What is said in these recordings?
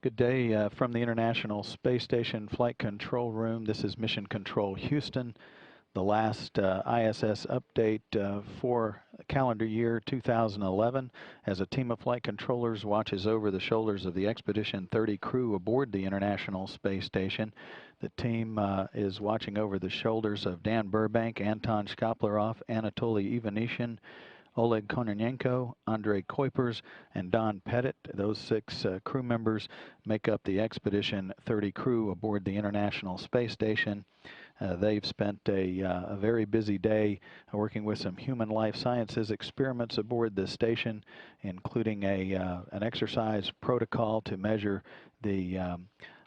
Good day from the International Space Station Flight Control Room. This is Mission Control Houston. The last ISS update for calendar year 2011 as a team of flight controllers watches over the shoulders of the Expedition 30 crew aboard the International Space Station. The team is watching over the shoulders of Dan Burbank, Anton Shkaplerov, Anatoly Ivanishin, Oleg Kononenko, Andrei Kuipers, and Don Pettit. Those six crew members make up the Expedition 30 crew aboard the International Space Station. They've spent a very busy day working with some human life sciences experiments aboard the station, including an exercise protocol to measure the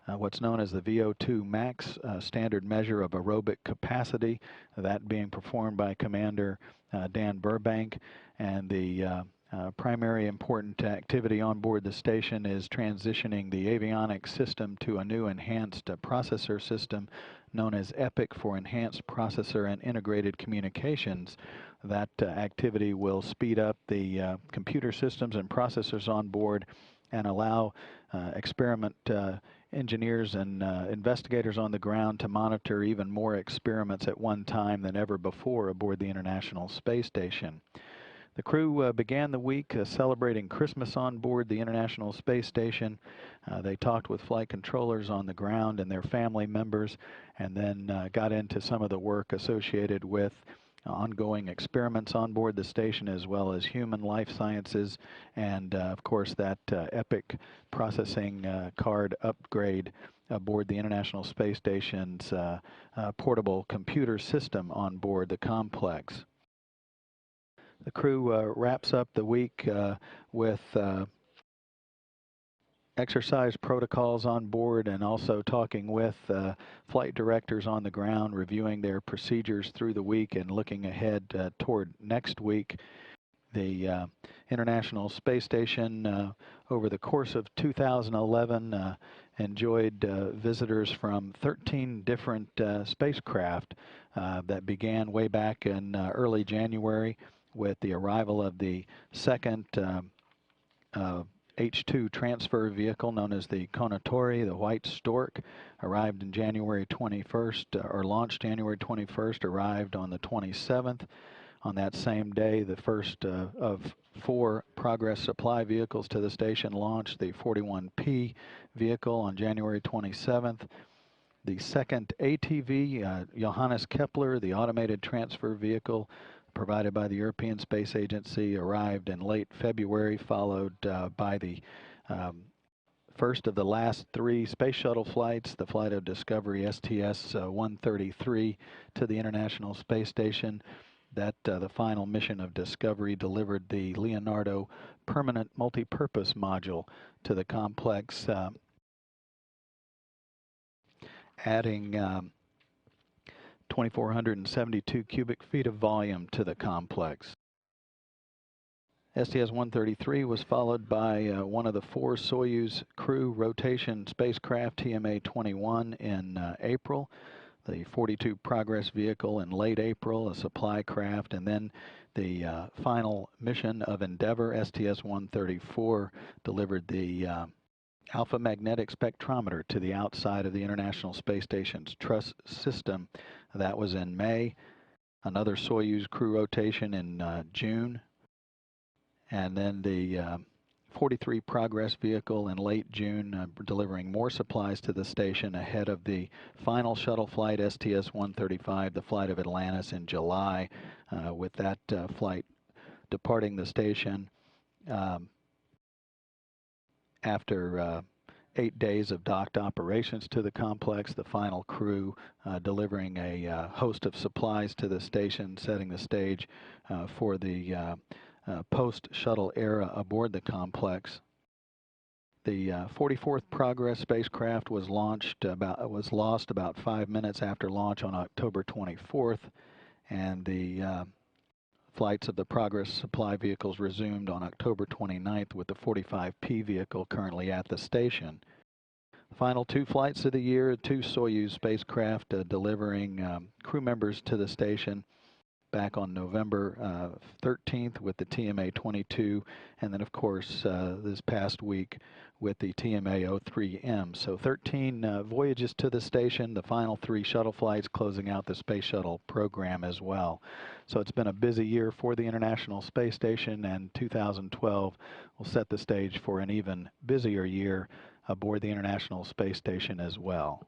what's known as the VO2 max, standard measure of aerobic capacity, that being performed by Commander Dan Burbank. And the primary important activity on board the station is transitioning the avionics system to a new enhanced processor system known as EPIC for Enhanced Processor and Integrated Communications. That activity will speed up the computer systems and processors on board and allow experiment engineers and investigators on the ground to monitor even more experiments at one time than ever before aboard the International Space Station. The crew began the week celebrating Christmas on board the International Space Station. They talked with flight controllers on the ground and their family members, and then got into some of the work associated with ongoing experiments on board the station, as well as human life sciences, and of course that EPIC processing card upgrade aboard the International Space Station's portable computer system on board the complex. The crew wraps up the week with exercise protocols on board, and also talking with flight directors on the ground, reviewing their procedures through the week and looking ahead toward next week. The International Space Station over the course of 2011 enjoyed visitors from 13 different spacecraft that began way back in early January with the arrival of the second H-2 transfer vehicle known as the Konatori. The White Stork arrived in January 21st, or launched January 21st, arrived on the 27th. On that same day, the first of 4 Progress supply vehicles to the station launched, the 41P vehicle on January 27th. The second ATV, Johannes Kepler, the automated transfer vehicle provided by the European Space Agency, arrived in late February, followed by the first of the last 3 space shuttle flights, the flight of Discovery STS-133 to the International Space Station. That the final mission of Discovery delivered the Leonardo Permanent Multi-Purpose Module to the complex, adding 2,472 cubic feet of volume to the complex. STS-133 was followed by one of the 4 Soyuz crew rotation spacecraft, TMA-21, in April, the 42 Progress vehicle in late April, a supply craft, and then the final mission of Endeavour, STS-134, delivered the alpha magnetic spectrometer to the outside of the International Space Station's truss system. That was in May. Another Soyuz crew rotation in June. And then the 43 Progress vehicle in late June, delivering more supplies to the station ahead of the final shuttle flight, STS-135, the flight of Atlantis in July, with that flight departing the station after 8 days of docked operations to the complex. The final crew delivering a host of supplies to the station, setting the stage for the post-shuttle era aboard the complex. The 44th Progress spacecraft was lost about 5 minutes after launch on October 24th, and the flights of the Progress supply vehicles resumed on October 29th with the 45P vehicle currently at the station. The final 2 flights of the year, 2 Soyuz spacecraft delivering crew members to the station. back on November 13th with the TMA-22, and then of course this past week with the TMA-03M. So 13 voyages to the station, the final 3 shuttle flights closing out the space shuttle program as well. So it's been a busy year for the International Space Station, and 2012 will set the stage for an even busier year aboard the International Space Station as well.